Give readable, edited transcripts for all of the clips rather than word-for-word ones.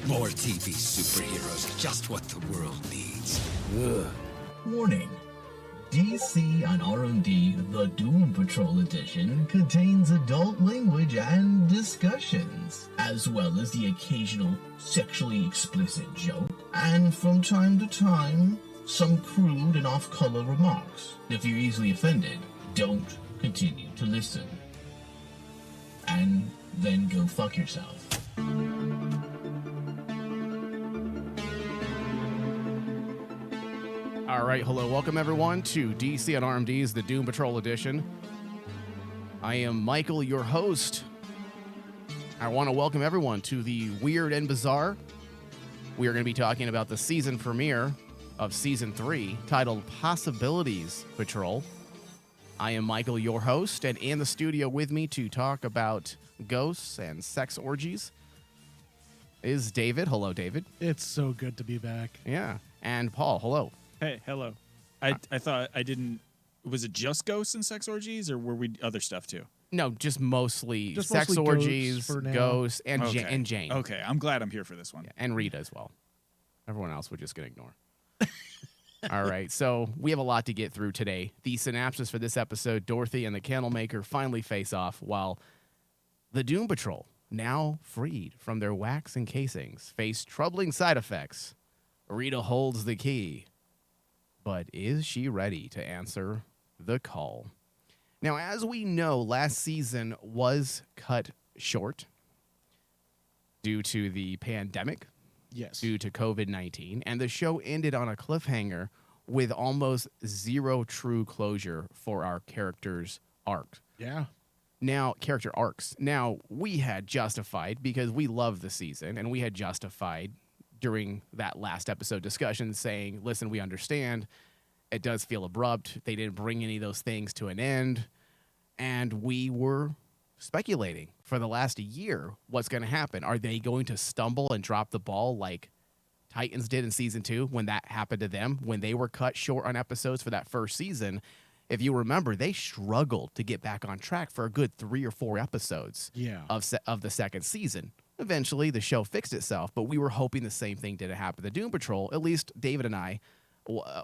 More TV superheroes, just what the world needs. Ugh. Warning. DC on RMD, the Doom Patrol edition, contains adult language and discussions, as well as the occasional sexually explicit joke, and from time to time, some crude and off-color remarks. If you're easily offended, don't continue to listen. And then go fuck yourself. All right, hello, welcome everyone to DC on RMD's The Doom Patrol Edition. I am Michael, your host. I want to welcome everyone to the Weird and Bizarre. We are going to be talking about the season premiere of Season 3, titled Possibilities Patrol. I am Michael, your host, and in the studio with me to talk about ghosts and sex orgies is David. Hello, David. It's so good to be back. Yeah, and Paul. Hello. Hey, hello. I thought I didn't... Was it just ghosts and sex orgies, or were we other stuff too? No, just mostly Just sex mostly orgies, ghosts for now. ghosts, and, Okay. and Jane. Okay, I'm glad I'm here for this one. Yeah, and Rita as well. Everyone else we're just going to ignore. All right, so we have a lot to get through today. The synopsis for this episode, Dorothy and the Candlemaker finally face off while the Doom Patrol, now freed from their wax encasings, face troubling side effects. Rita holds the key. But is she ready to answer the call? Now, as we know, last season was cut short due to the pandemic, Yes. due to COVID-19, and the show ended on a cliffhanger with almost zero true closure for our characters' arc. Yeah. Now, character arcs. Now, we had justified, because we love the season, and we had justified during that last episode discussion saying, listen, we understand. It does feel abrupt. They didn't bring any of those things to an end. And we were speculating for the last year what's going to happen. Are they going to stumble and drop the ball like Titans did in Season 2 when that happened to them, when they were cut short on episodes for that first season? If you remember, they struggled to get back on track for a good 3 or 4 episodes of the second season. Eventually, the show fixed itself, but we were hoping the same thing didn't happen. The Doom Patrol, at least David and I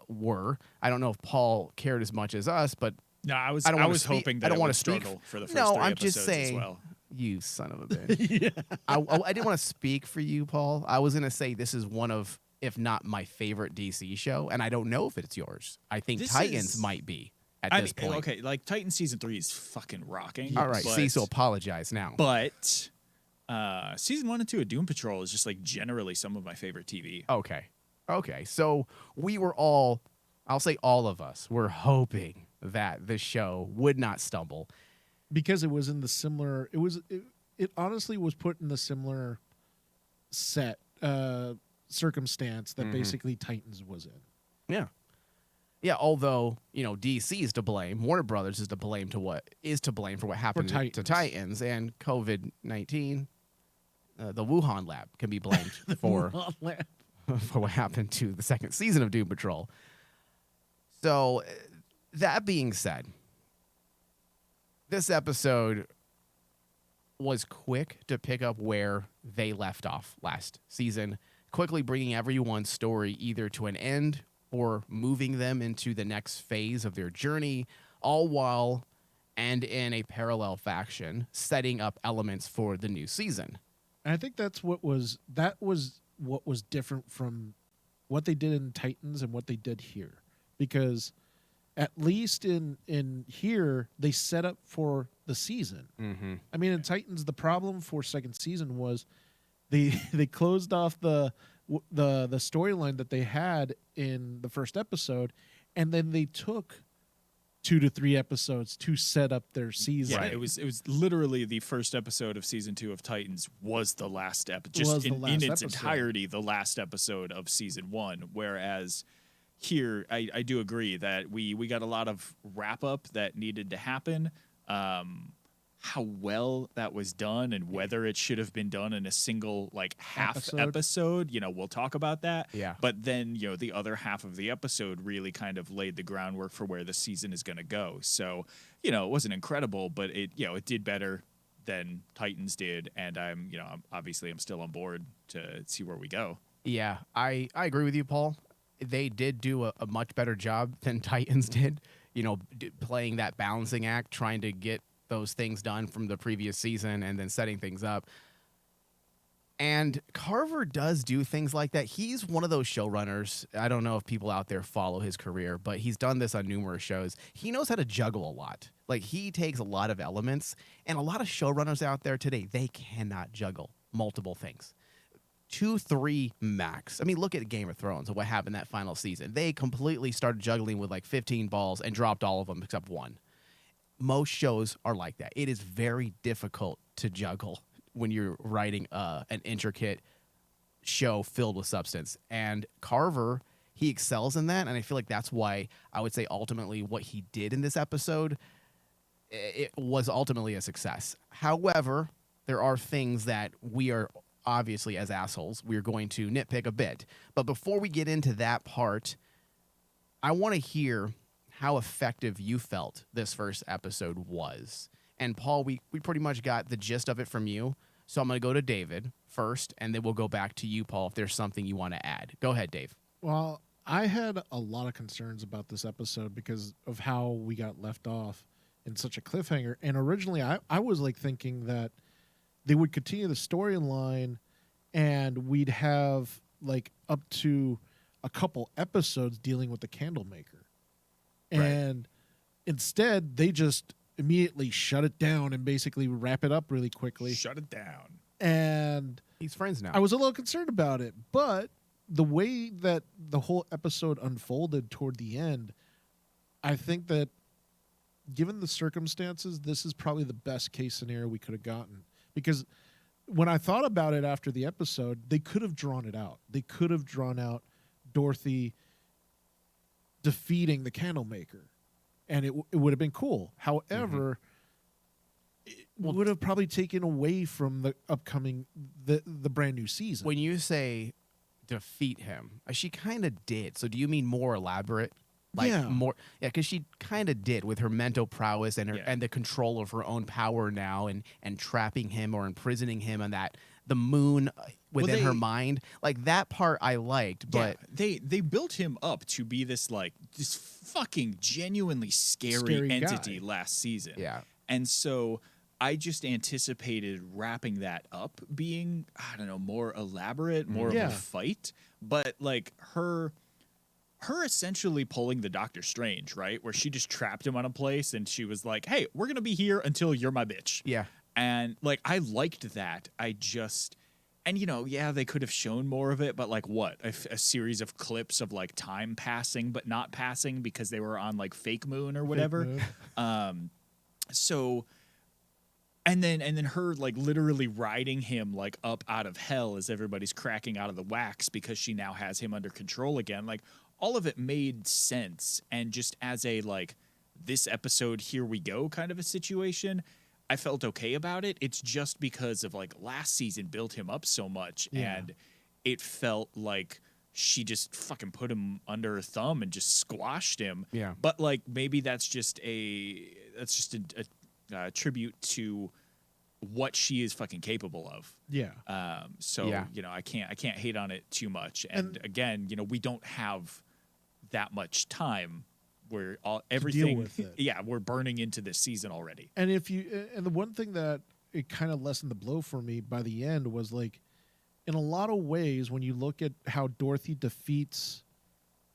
were. I don't know if Paul cared as much as us, but No, I was hoping that I don't it want would to speak struggle for the first No, 3 I'm episodes just saying, as well. you son of a bitch. I didn't want to speak for you, Paul. I was going to say this is one of, if not my favorite DC show, and I don't know if it's yours. I think Titans might be at this point. Okay, like Titan Season 3 is fucking rocking. All right, but, so apologize now. But Season 1 and 2 of Doom Patrol is just like generally some of my favorite TV. Okay, so we were all, I'll say all of us, were hoping that the show would not stumble. Because it was in the similar, it honestly was put in the similar set circumstance that basically Titans was in. Yeah. Yeah, although, DC is to blame, Warner Brothers is to blame for what happened to Titans, and COVID-19, the Wuhan lab can be blamed for what happened to the second season of Doom Patrol. So, that being said, this episode was quick to pick up where they left off last season, quickly bringing everyone's story either to an end or moving them into the next phase of their journey, all while and in a parallel fashion, setting up elements for the new season. And I think that was what was different from what they did in Titans and what they did here. Because at least in here, they set up for the season. Mm-hmm. I mean, in Titans, the problem for second season was they closed off the storyline that they had in the first episode, and then they took 2 to 3 episodes to set up their season. Yeah, it was literally the first episode of Season 2 of Titans was the last episode. In its entirety, the last episode of Season 1, whereas here, I do agree that we got a lot of wrap-up that needed to happen. How well that was done and whether it should have been done in a single, half episode, we'll talk about that. Yeah. But then, the other half of the episode really kind of laid the groundwork for where the season is going to go. So, it wasn't incredible, but it did better than Titans did, and I'm still on board to see where we go. Yeah, I agree with you, Paul. They did do a much better job than Titans did, playing that balancing act, trying to get those things done from the previous season and then setting things up. And Carver does do things like that. He's one of those showrunners. I don't know if people out there follow his career, but he's done this on numerous shows. He knows how to juggle a lot. Like, he takes a lot of elements, and a lot of showrunners out there today, they cannot juggle multiple things. 2, 3 max. I mean, look at Game of Thrones and what happened that final season. They completely started juggling with like 15 balls and dropped all of them except one. Most shows are like that. It is very difficult to juggle when you're writing an intricate show filled with substance. And Carver, he excels in that, and I feel like that's why I would say ultimately what he did in this episode, it was ultimately a success. However, there are things that we are obviously, as assholes, we're going to nitpick a bit. But before we get into that part, I want to hear how effective you felt this first episode was. And Paul, we pretty much got the gist of it from you. So I'm going to go to David first, and then we'll go back to you, Paul, if there's something you want to add. Go ahead, Dave. Well, I had a lot of concerns about this episode because of how we got left off in such a cliffhanger. And originally, I was like thinking that they would continue the storyline and we'd have like up to a couple episodes dealing with the Candlemaker. Right. And instead, they just immediately shut it down and basically wrap it up really quickly. Shut it down. And He's friends now. I was a little concerned about it, but the way that the whole episode unfolded toward the end, I think that given the circumstances, this is probably the best case scenario we could have gotten. Because when I thought about it after the episode, they could have drawn it out. They could have drawn out Dorothy defeating the Candlemaker, and it would have been cool. However, it would have probably taken away from the upcoming the brand new season. When you say defeat him, she kind of did. So do you mean more elaborate? Like Yeah. more, yeah, because she kind of did with her mental prowess and her Yeah. and the control of her own power now, and trapping him or imprisoning him on the moon within her mind. Like that part I liked, but yeah, they built him up to be this fucking genuinely scary entity guy. last season. Yeah. And so I just anticipated wrapping that up being, I don't know, more elaborate, more of Yeah. a fight. But like her essentially pulling the Doctor Strange, right? Where she just trapped him on a place and she was like, hey, we're going to be here until you're my bitch. yeah, And like, I liked that. And yeah, they could have shown more of it, but like what? A series of clips of like time passing, but not passing because they were on like fake moon or whatever. So, and then her like literally riding him like up out of hell as everybody's cracking out of the wax because she now has him under control again. Like all of it made sense. And just as a like this episode, here we go kind of a situation, I felt okay about it. It's just because of like last season built him up so much, and it felt like she just fucking put him under her thumb and just squashed him. Yeah. But like maybe that's just a tribute to what she is fucking capable of. Yeah. So Yeah. I can't hate on it too much. And again, we don't have that much time where everything with it. yeah, we're burning into this season already. And the one thing that it kind of lessened the blow for me by the end was like, in a lot of ways, when you look at how Dorothy defeats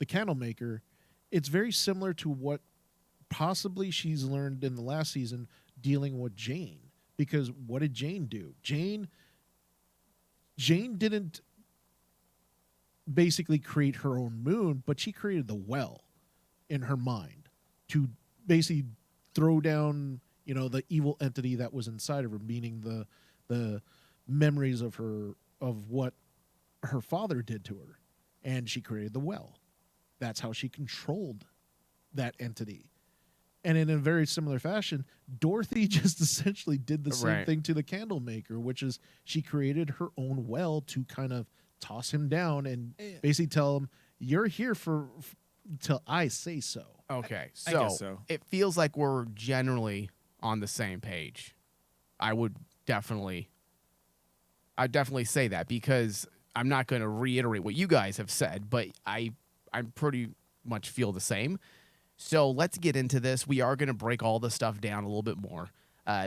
the Candlemaker, it's very similar to what possibly she's learned in the last season dealing with Jane. Because what did Jane do? Jane didn't basically create her own moon, but she created the well in her mind to basically throw down, the evil entity that was inside of her, meaning the memories of what her father did to her. And she created the well. That's how she controlled that entity. And in a very similar fashion, Dorothy just essentially did the same thing to the Candlemaker, which is she created her own well to kind of toss him down and basically tell him, you're here till I say so. okay. I guess so. It feels like we're generally on the same page. I would definitely say that, because I'm not going to reiterate what you guys have said, but I pretty much feel the same. So let's get into this. We are going to break all the stuff down a little bit more.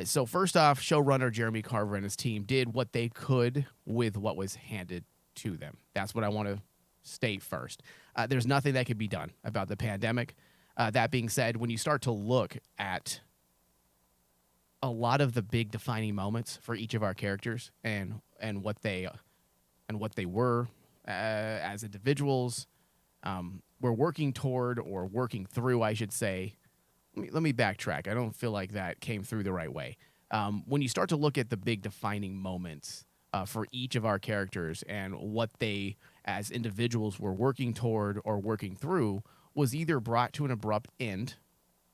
So first off, showrunner Jeremy Carver and his team did what they could with what was handed to them. That's what I want to state first. There's nothing that could be done about the pandemic. That being said, when you start to look at a lot of the big defining moments for each of our characters and what they were as individuals, we're working toward, or working through, I should say. Let me backtrack. I don't feel like that came through the right way. When you start to look at the big defining moments for each of our characters and what they as individuals were working toward or working through, was either brought to an abrupt end,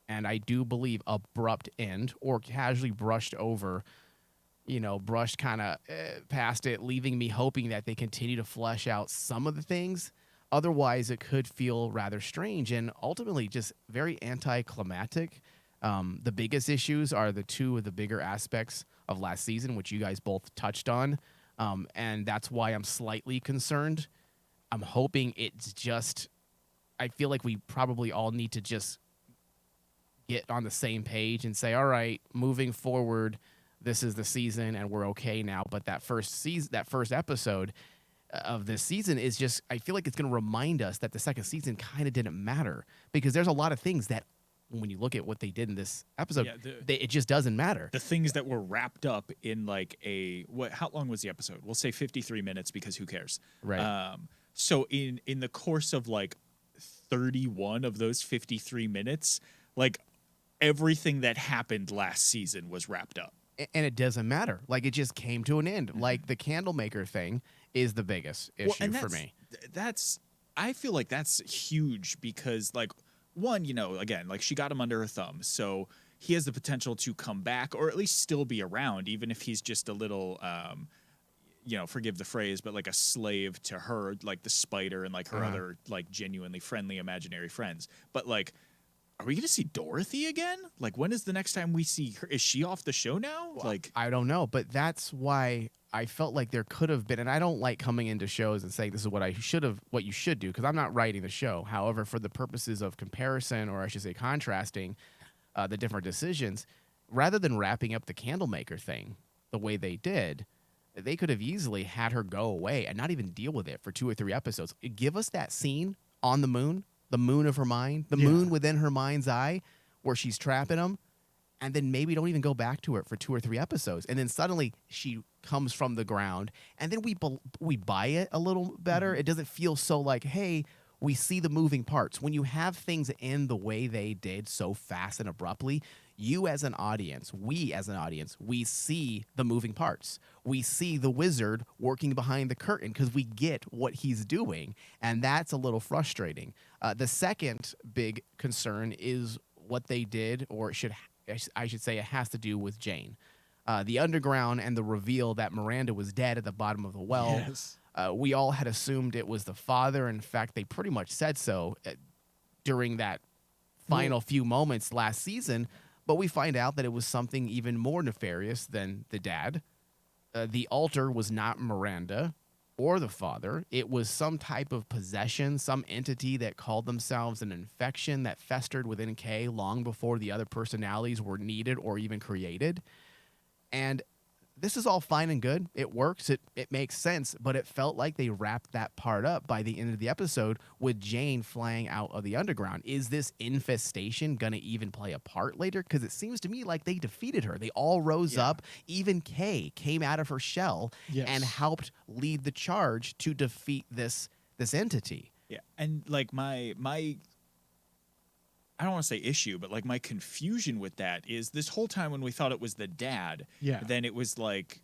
and I do believe abrupt end, or casually brushed over, brushed kind of past it, leaving me hoping that they continue to flesh out some of the things. Otherwise, it could feel rather strange and ultimately just very anticlimactic. The biggest issues are the two of the bigger aspects of last season, which you guys both touched on. And that's why I'm slightly concerned. I'm hoping it's just, I feel like we probably all need to just get on the same page and say, all right, moving forward, this is the season and we're okay now. But that first episode of this season is just, I feel like it's going to remind us that the second season kind of didn't matter, because there's a lot of things that when you look at what they did in this episode, it just doesn't matter. The things that were wrapped up in like how long was the episode? We'll say 53 minutes, because who cares? Right. So in the course of like 31 of those 53 minutes, like everything that happened last season was wrapped up. And it doesn't matter. Like, it just came to an end. Mm-hmm. Like, the Candlemaker thing is the biggest issue for me. I feel like that's huge, because like, one, again, like, she got him under her thumb, so he has the potential to come back, or at least still be around, even if he's just a little forgive the phrase, but like a slave to her, like the spider and like her other like genuinely friendly imaginary friends. But like, are we going to see Dorothy again? Like, when is the next time we see her? Is she off the show now? Well, like, I don't know, but that's why I felt like there could have been, and I don't like coming into shows and saying this is what you should do, because I'm not writing the show. However, for the purposes of comparison, or I should say contrasting the different decisions, rather than wrapping up the Candlemaker thing the way they did, they could have easily had her go away and not even deal with it for 2 or 3 episodes. Give us that scene on the moon of her mind, the moon within her mind's eye, where she's trapping him, and then maybe don't even go back to it for 2 or 3 episodes, and then suddenly she comes from the ground, and then we buy it a little better. Mm-hmm. It doesn't feel so like, hey, we see the moving parts. When you have things end the way they did so fast and abruptly, we as an audience, we see the moving parts. We see the wizard working behind the curtain because we get what he's doing, and that's a little frustrating. The second big concern is what they did, or I should say it has to do with Jane. The underground and the reveal that Miranda was dead at the bottom of the well. Yes. We all had assumed it was the father. In fact, they pretty much said so during that final few moments last season. But we find out that it was something even more nefarious than the dad. The altar was not Miranda or the father. It was some type of possession, some entity that called themselves an infection that festered within Kay long before the other personalities were needed or even created. And this is all fine and good. It works. It makes sense. But it felt like they wrapped that part up by the end of the episode with Jane flying out of the underground. Is this infestation going to even play a part later? Because it seems to me like they defeated her. They all rose up. Even Kay came out of her shell and helped lead the charge to defeat this entity. Yeah. And like my I don't want to say issue, but like my confusion with that is this whole time when we thought it was the dad, then it was like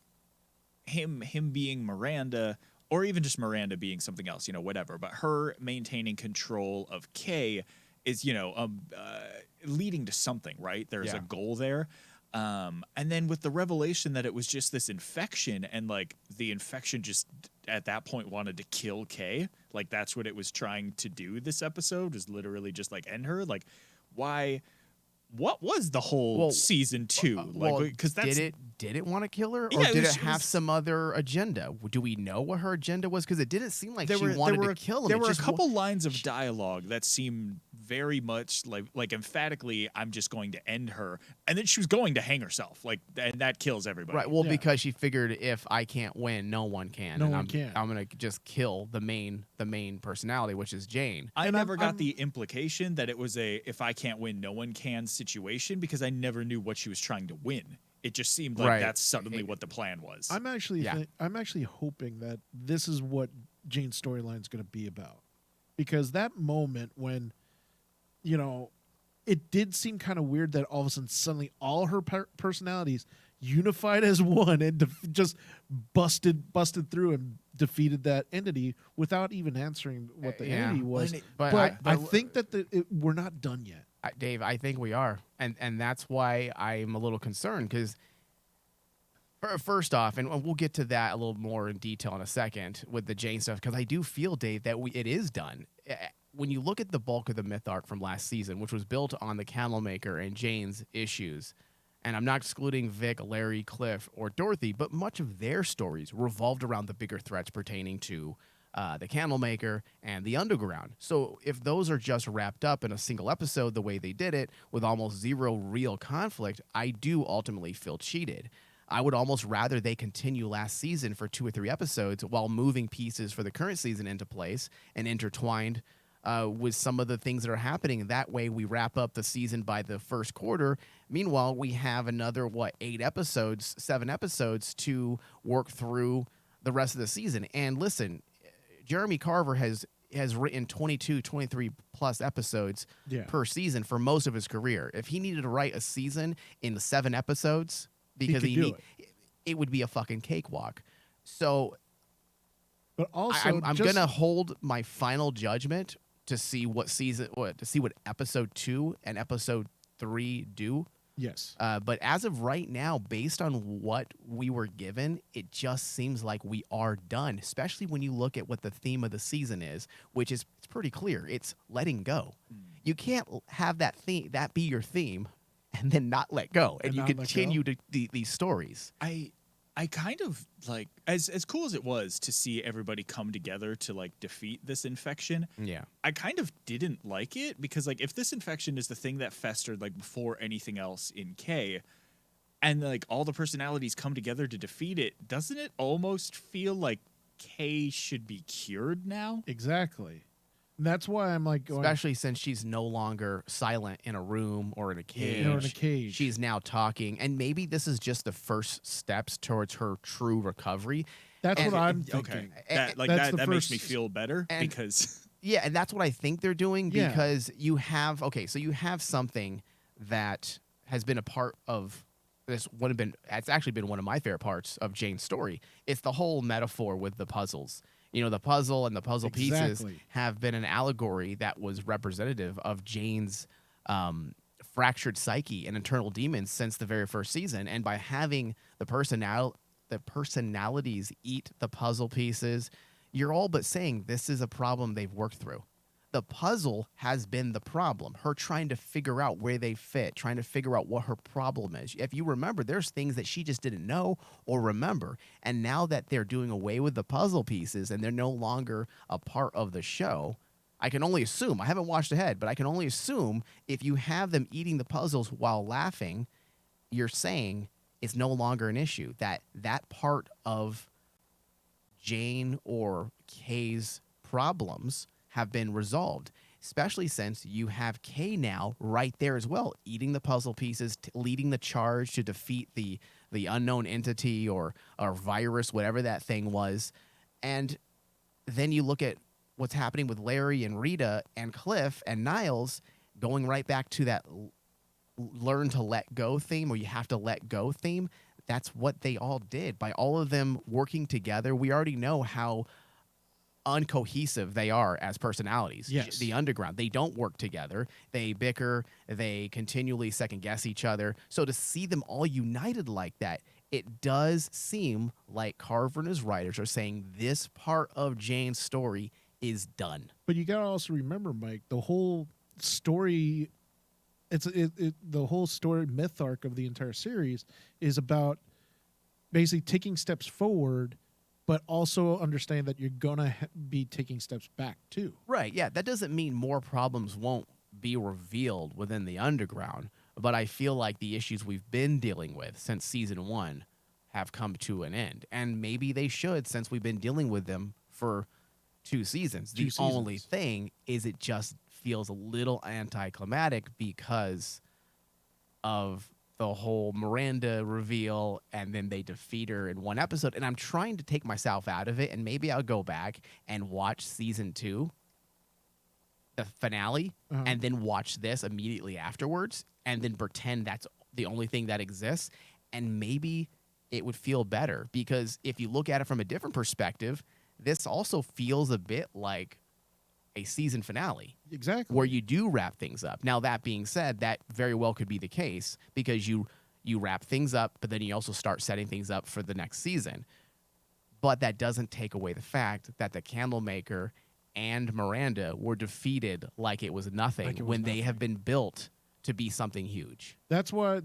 him being Miranda, or even just Miranda being something else, whatever. But her maintaining control of Kay is, leading to something, right? There's a goal there. And then with the revelation that it was just this infection, and like the infection just at that point wanted to kill Kay, like that's what it was trying to do this episode, was literally just like end her. Like, why what was the whole season 2? Because that's did it want to kill her, or Yeah, did it have some other agenda? Do we know what her agenda was? Because it didn't seem like she wanted to kill him. There were a couple lines of dialogue that seemed very much like emphatically, I'm just going to end her, and then she was going to hang herself, and that kills everybody. Right. Well, because she figured if I can't win, no one can. No one can. I'm gonna just kill the main personality, which is Jane. I never got the implication that it was a if I can't win, no one can situation, because I never knew what she was trying to win. It just seemed like that's suddenly what the plan was. I'm actually hoping that this is what Jane's storyline is going to be about, because that moment when, it did seem kind of weird that all of a sudden suddenly all her personalities unified as one and just busted through and defeated that entity without even answering what the entity was. But I think that we're not done yet. Dave, I think we are, and that's why I'm a little concerned, because first off, and we'll get to that a little more in detail in a second with the Jane stuff, because I do feel, Dave, that it is done. When you look at the bulk of the myth arc from last season, which was built on the Candlemaker and Jane's issues, and I'm not excluding Vic, Larry, Cliff, or Dorothy, but much of their stories revolved around the bigger threats pertaining to the Candlemaker and the Underground. So if those are just wrapped up in a single episode the way they did it, with almost zero real conflict, I do ultimately feel cheated. I would almost rather they continue last season for 2 or 3 episodes while moving pieces for the current season into place and intertwined with some of the things that are happening. That way we wrap up the season by the first quarter. Meanwhile, we have another, 7 episodes to work through the rest of the season. And listen, Jeremy Carver has written 22, 23 plus episodes per season for most of his career. If he needed to write a season in 7 episodes, because it would be a fucking cakewalk. So, but also, I'm gonna hold my final judgment to see what episode 2 and episode 3 do. Yes. But as of right now, based on what we were given, it just seems like we are done, especially when you look at what the theme of the season is, which is it's pretty clear. It's letting go. You can't have that be your theme and then not let go, and you continue to these stories. I kind of like, as cool as it was to see everybody come together to defeat this infection. Yeah, I kind of didn't like it, because if this infection is the thing that festered before anything else in K, and all the personalities come together to defeat it, doesn't it almost feel like K should be cured now? Exactly. And that's why I'm going, especially since she's no longer silent in a room or in a cage. Or in a cage. She's now talking, and maybe this is just the first steps towards her true recovery. That's what I'm thinking. Okay. That makes me feel better, because yeah, and that's what I think they're doing, because you have something that has been a part of this. It's actually been one of my favorite parts of Jane's story. It's the whole metaphor with the puzzles. The puzzle and the puzzle pieces have been an allegory that was representative of Jane's fractured psyche and internal demons since the very first season. And by having the personalities eat the puzzle pieces, you're all but saying this is a problem they've worked through. The puzzle has been the problem. Her trying to figure out where they fit, trying to figure out what her problem is. If you remember, there's things that she just didn't know or remember. And now that they're doing away with the puzzle pieces and they're no longer a part of the show, I can only assume, I haven't watched ahead, but I can only assume if you have them eating the puzzles while laughing, you're saying it's no longer an issue. That part of Jane or Kay's problems have been resolved, especially since you have Kay now right there as well, eating the puzzle pieces, leading the charge to defeat the unknown entity or virus, whatever that thing was. And then you look at what's happening with Larry and Rita and Cliff and Niles, going right back to that learn to let go theme, or you have to let go theme. That's what they all did. By all of them working together, we already know how uncohesive they are as personalities. Yes. The Underground, they don't work together. They bicker. They continually second guess each other. So to see them all united like that, it does seem like Carver and his writers are saying this part of Jane's story is done. But you got to also remember, Mike, the whole story the whole story myth arc of the entire series is about basically taking steps forward, but also understand that you're gonna be taking steps back too. Right. Yeah. That doesn't mean more problems won't be revealed within the underground, but I feel like the issues we've been dealing with since season 1 have come to an end, and maybe they should, since we've been dealing with them for 2 seasons. The only thing is, it just feels a little anticlimactic because of the whole Miranda reveal, and then they defeat her in one episode. And I'm trying to take myself out of it, and maybe I'll go back and watch season 2, the finale, and then watch this immediately afterwards, and then pretend that's the only thing that exists, and maybe it would feel better. Because if you look at it from a different perspective, this also feels a bit like a season finale. Exactly. Where you do wrap things up. Now, that being said, that very well could be the case, because you wrap things up, but then you also start setting things up for the next season. But that doesn't take away the fact that the Candlemaker and Miranda were defeated like it was nothing, when they have been built to be something huge. That's why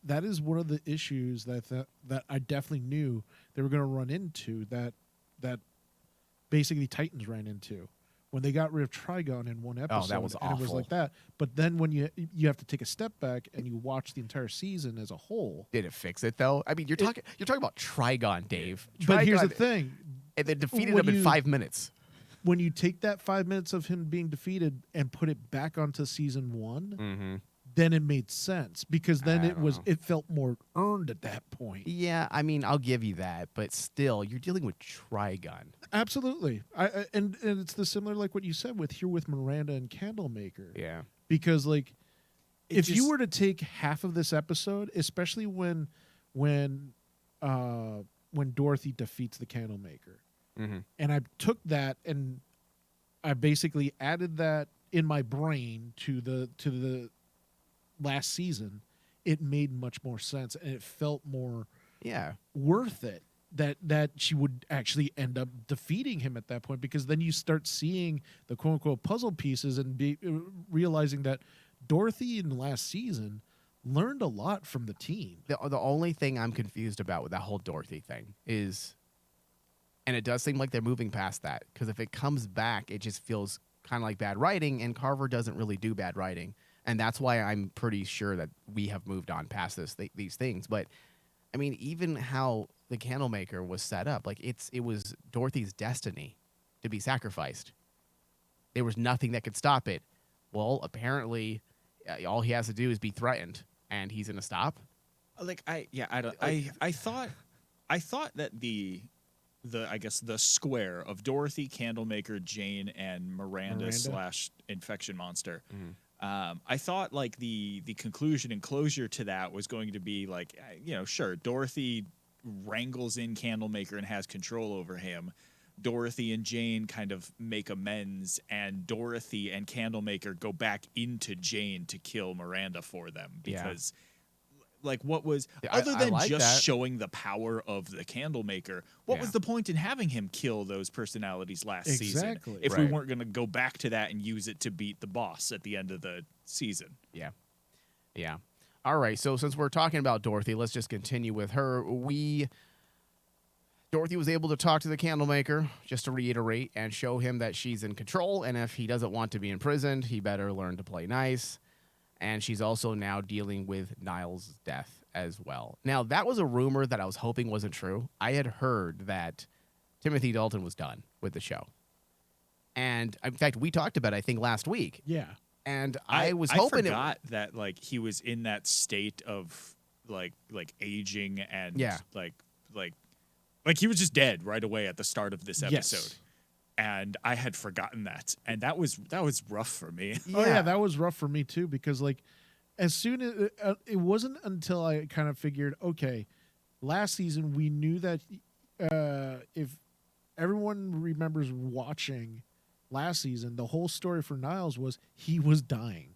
that is one of the issues that I definitely knew they were going to run into, that basically Titans ran into when they got rid of Trigon in one episode. Oh, that was awful. And it was like that. But then when you have to take a step back and you watch the entire season as a whole. Did it fix it though? I mean, you're talking about Trigon, Dave. But here's the thing. And they defeated him in 5 minutes. When you take that 5 minutes of him being defeated and put it back onto season 1, then it made sense, because then it felt more earned at that point. Yeah, I mean, I'll give you that, but still, you're dealing with Trigon. Absolutely. And it's the similar, like what you said with Miranda and Candlemaker. Yeah. Because like, if you were to take half of this episode, especially when Dorothy defeats the Candlemaker, and I took that and I basically added that in my brain to the last season, it made much more sense, and it felt more worth it that she would actually end up defeating him at that point, because then you start seeing the quote unquote puzzle pieces and realizing that Dorothy in the last season learned a lot from the team. The only thing I'm confused about with that whole Dorothy thing is, and it does seem like they're moving past that, because if it comes back, it just feels kind of like bad writing, and Carver doesn't really do bad writing. And that's why I'm pretty sure that we have moved on past these things. But, I mean, even how the Candlemaker was set up, like it was Dorothy's destiny to be sacrificed. There was nothing that could stop it. Well, apparently, all he has to do is be threatened, and he's going to stop. I thought that the square of Dorothy, Candlemaker, Jane, and Miranda / Infection Monster. I thought like the conclusion and closure to that was going to be like, sure, Dorothy wrangles in Candlemaker and has control over him. Dorothy and Jane kind of make amends, and Dorothy and Candlemaker go back into Jane to kill Miranda for them, because like, what was other than like just showing the power of the Candlemaker, what was the point in having him kill those personalities last season if we weren't going to go back to that and use it to beat the boss at the end of the season? Yeah. All right, so since we're talking about Dorothy, let's just continue with her. Dorothy was able to talk to the Candlemaker, just to reiterate, and show him that she's in control, and if he doesn't want to be imprisoned, he better learn to play nice. And she's also now dealing with Niles' death as well. Now, that was a rumor that I was hoping wasn't true. I had heard that Timothy Dalton was done with the show. And, in fact, we talked about it, I think, last week. Yeah. And I was hoping... I forgot that, like, he was in that state of, like aging and, like he was just dead right away at the start of this episode. Yes. And I had forgotten that, and that was rough for me. Yeah. Oh yeah, that was rough for me too, because like, as soon as it wasn't until I kind of figured, okay, last season we knew that if everyone remembers watching last season, the whole story for Niles was he was dying,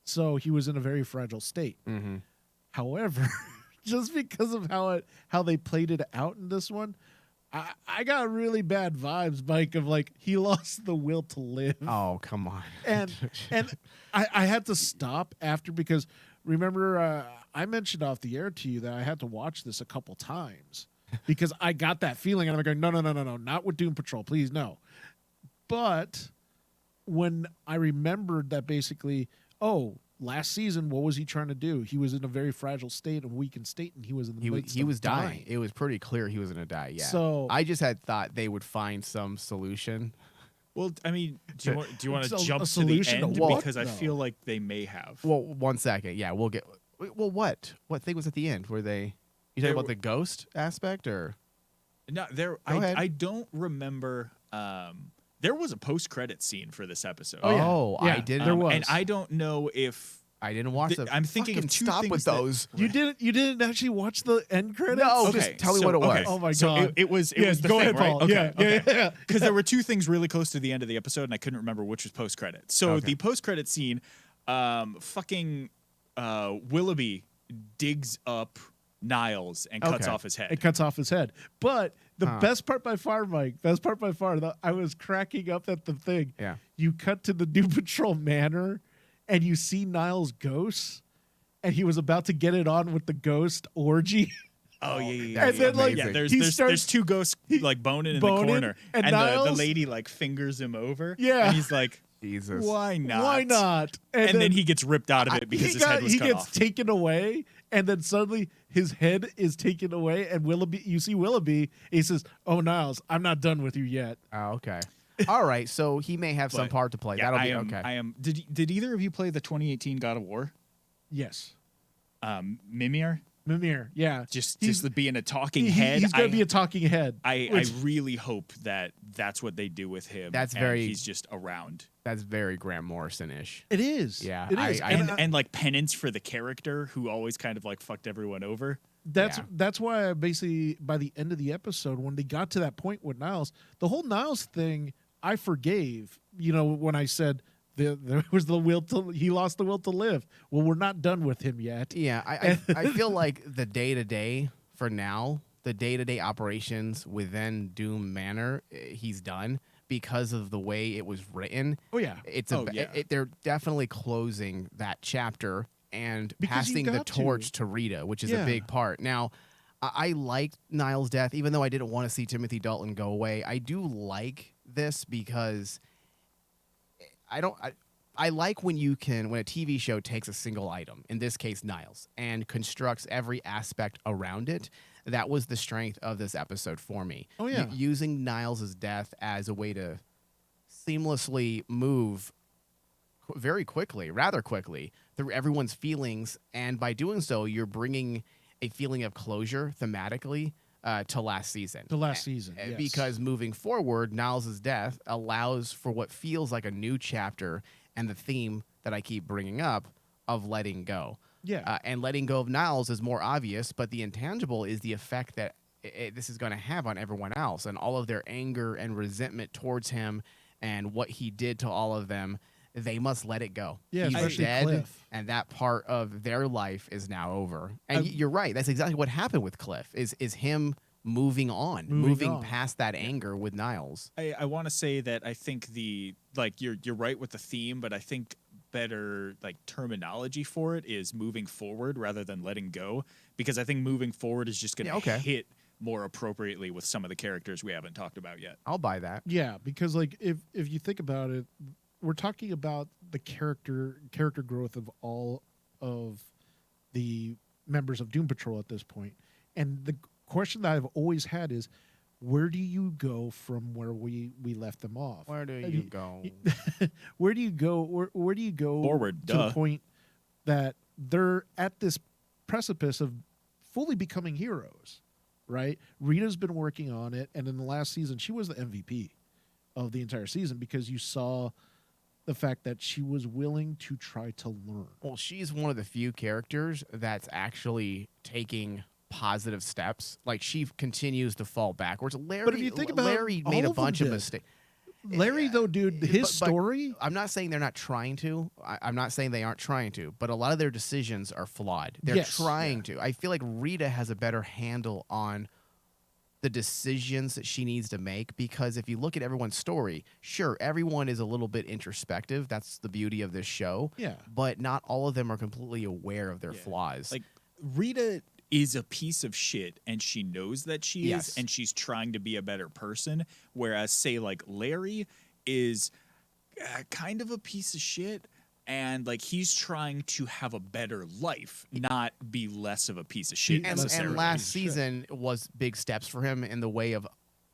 so he was in a very fragile state. However, just because of how they played it out in this one, I got really bad vibes, Mike, of like he lost the will to live. Oh, come on. And I had to stop after because remember I mentioned off the air to you that I had to watch this a couple times because I got that feeling and I'm going, no, not with Doom Patrol, please no. But when I remembered that basically, last season, what was he trying to do? He was in a very fragile state, a weakened state, and he was in the midst of dying. It was pretty clear he was going to die. Yeah. So I just had thought they would find some solution. Well, I mean, do you want to jump to the end because I feel like they may have. Well, 1 second. Yeah, we'll get. Well, what thing was at the end? Were they? You talking about the ghost aspect or? No, there. I don't remember. There was a post-credit scene for this episode. Oh, yeah. I didn't. There was, and I don't know if I didn't watch I'm thinking of two stop things with those. You didn't actually watch the end credits? No, okay, just tell me what it was. Okay. Oh my god! So it was the go thing, ahead, right? Paul. Okay, Yeah. Because there were two things really close to the end of the episode, and I couldn't remember which was post-credit. So Okay. the post-credit scene, Willoughby digs up Niles and cuts Okay. off his head. It cuts off his head. But the best part by far, Mike, I was cracking up at the thing. Yeah. You cut to the Doom Patrol Manor, and you see Niles' ghost, and he was about to get it on with the ghost orgy. Oh yeah. That's And then, like, yeah, amazing. there's two ghosts like boning in the boning, corner, and the Niles- lady like fingers him over. Yeah. and he's like, Jesus. why not? Why not? And then he gets ripped out of it because his head was he cut gets off. taken away, and then suddenly his head is taken away, and you see Willoughby, he says, "Oh, Niles, I'm not done with you yet." Oh, okay. All right. So he may have some But, part to play. Yeah, That'll I be am, okay. I am. Did either of you play the 2018 God of War? Yes, Mimir? Mimir. Yeah, Just He's- being a talking head. He's going to be a talking head. I really hope that that's what they do with him. That's and very- he's just around. That's very Grant Morrison-ish. It is. Yeah, it is. And like penance for the character who always kind of like fucked everyone over. That's why I basically by the end of the episode when they got to that point with Niles, the whole Niles thing I forgave. You know, when I said there was the will to he lost the will to live. Well, we're not done with him yet. Yeah, I feel like the day-to-day for now, the day-to-day operations within Doom Manor, he's done because of the way it was written. Oh yeah. They're definitely closing that chapter and Because you passing the got to. torch to Rita, which is a Yeah. big part. Now, I liked Niles' death, even though I didn't want to see Timothy Dalton go away. I do like this because I like when a TV show takes a single item, in this case Niles, and constructs every aspect around it. That was the strength of this episode for me. Oh, yeah. Using Niles' death as a way to seamlessly move rather quickly through everyone's feelings, and by doing so, you're bringing a feeling of closure thematically to last season. Yes. Because moving forward, Niles' death allows for what feels like a new chapter and the theme that I keep bringing up of letting go. Yeah. And letting go of Niles is more obvious, but the intangible is the effect that this is going to have on everyone else and all of their anger and resentment towards him and what he did to all of them. They must let it go. Yeah, He's especially dead, Cliff. and that part of their life is now over. And you're right. That's exactly what happened with Cliff. Is him moving on, moving past that anger with Niles. I want to say that I think you're right with the theme, but I think better like terminology for it is moving forward rather than letting go, because I think moving forward is just going to hit more appropriately with some of the characters we haven't talked about yet. I'll buy that. Yeah, because like if you think about it, we're talking about the character growth of all of the members of Doom Patrol at this point. And the question that I've always had is, where do you go from where we left them off? Where do you go? Where do you go? Where do you go Forward, to duh. the point that they're at this precipice of fully becoming heroes, right? Rita's been working on it, and in the last season, she was the MVP of the entire season because you saw the fact that she was willing to try to learn. Well, she's one of the few characters that's actually taking positive steps. Like, she continues to fall backwards. But if you think about Larry all made a of them bunch of did. mistakes. Larry, though, dude, his But story. I'm not saying they're not trying to. I'm not saying they aren't trying to, but a lot of their decisions are flawed. They're Yes. trying to. I feel like Rita has a better handle on the decisions that she needs to make, because if you look at everyone's story, sure, everyone is a little bit introspective. That's the beauty of this show. Yeah. But not all of them are completely aware of their flaws. Like Rita is a piece of shit and she knows that she is, and she's trying to be a better person, whereas say like Larry is kind of a piece of shit, and like he's trying to have a better life, not be less of a piece of shit necessarily. And last season was big steps for him in the way of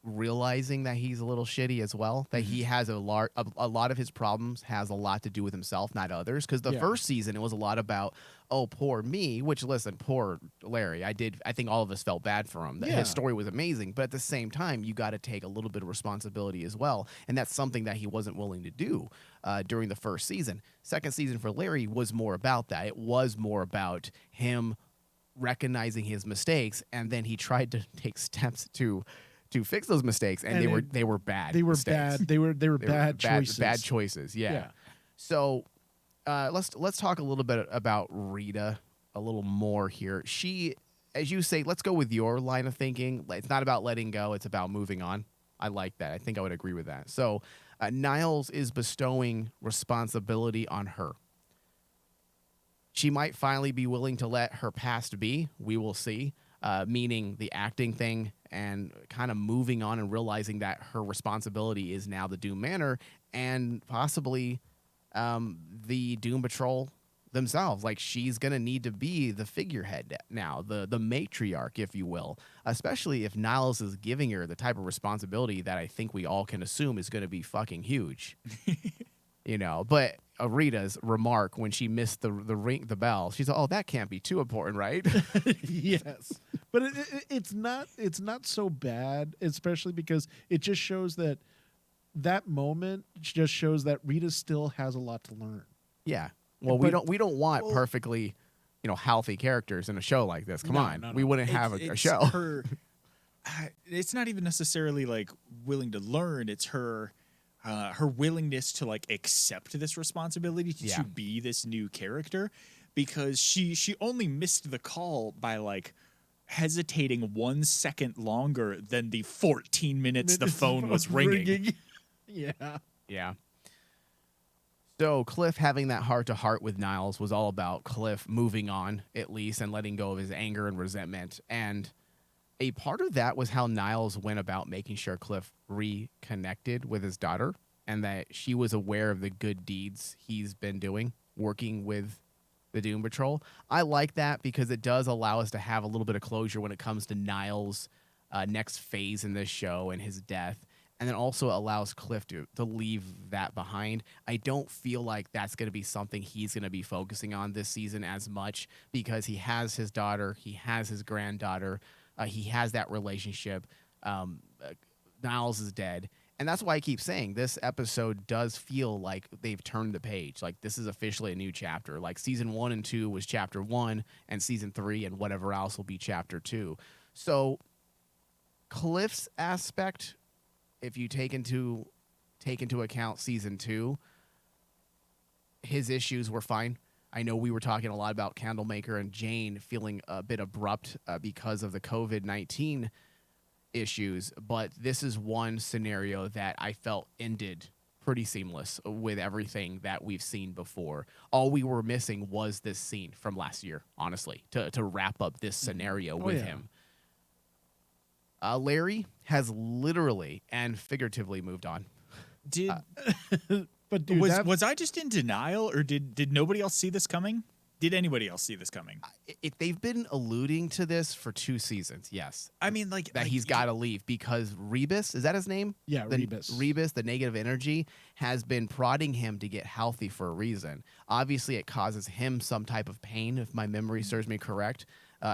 realizing that he's a little shitty as well, that he has a lot of his problems has a lot to do with himself, not others. Because the first season, it was a lot about, oh, poor me, which, listen, poor Larry. I think all of us felt bad for him. His story was amazing. But at the same time, you got to take a little bit of responsibility as well. And that's something that he wasn't willing to do during the first season. Second season for Larry was more about that. It was more about him recognizing his mistakes, and then he tried to take steps to fix those mistakes, and they were bad. They were mistakes. bad. They were bad choices. Bad choices. Yeah. So let's talk a little bit about Rita a little more here. She, as you say, let's go with your line of thinking. It's not about letting go. It's about moving on. I like that. I think I would agree with that. So Niles is bestowing responsibility on her. She might finally be willing to let her past be. We will see. Meaning the acting thing, and kind of moving on and realizing that her responsibility is now the Doom Manor and possibly the Doom Patrol themselves. Like, she's going to need to be the figurehead now, the matriarch, if you will, especially if Niles is giving her the type of responsibility that I think we all can assume is going to be fucking huge. You know, but Rita's remark when she missed the bell, she's like, "Oh, that can't be too important, right?" Yes, but it's not so bad, especially because it just shows that moment just shows that Rita still has a lot to learn. Yeah. Well, we don't want perfectly, healthy characters in a show like this. Come on, no. We wouldn't have a show. It's not even necessarily like willing to learn. It's her willingness to like accept this responsibility to be this new character, because she only missed the call by like hesitating 1 second longer than the 14 minutes the phone was ringing. Yeah. So Cliff having that heart-to-heart with Niles was all about Cliff moving on, at least, and letting go of his anger and resentment. And a part of that was how Niles went about making sure Cliff reconnected with his daughter, and that she was aware of the good deeds he's been doing, working with the Doom Patrol. I like that because it does allow us to have a little bit of closure when it comes to Niles' next phase in this show and his death, and then also allows Cliff to leave that behind. I don't feel like that's going to be something he's going to be focusing on this season as much, because he has his daughter, he has his granddaughter, he has that relationship. Niles is dead. And that's why I keep saying this episode does feel like they've turned the page. Like, this is officially a new chapter. Like, season 1 and 2 was chapter 1, and season 3 and whatever else will be chapter 2. So Cliff's aspect, if you take into account season 2, his issues were fine. I know we were talking a lot about Candlemaker and Jane feeling a bit abrupt because of the COVID-19 issues, but this is one scenario that I felt ended pretty seamless with everything that we've seen before. All we were missing was this scene from last year, honestly, to wrap up this scenario with him. Larry has literally and figuratively moved on. But dude, was I just in denial, or did nobody else see this coming? Did anybody else see this coming? They've been alluding to this for 2 seasons, yes. I mean, he's got to leave because Rebus, is that his name? Yeah, Rebus. Rebus, the negative energy, has been prodding him to get healthy for a reason. Obviously, it causes him some type of pain, if my memory serves me correct.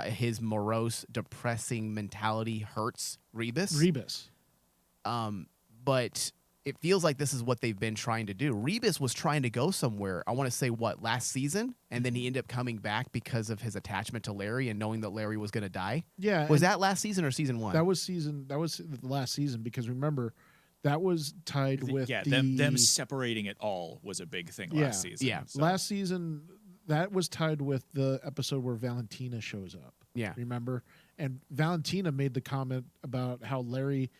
His morose, depressing mentality hurts Rebus. But it feels like this is what they've been trying to do. Rebus was trying to go somewhere, I want to say, last season? And then he ended up coming back because of his attachment to Larry and knowing that Larry was going to die? Yeah. Was that last season or season 1? That was the last season, because remember, that was tied with them separating it all was a big thing last season. Yeah. So. Last season, that was tied with the episode where Valentina shows up. Yeah. Remember? And Valentina made the comment about how Larry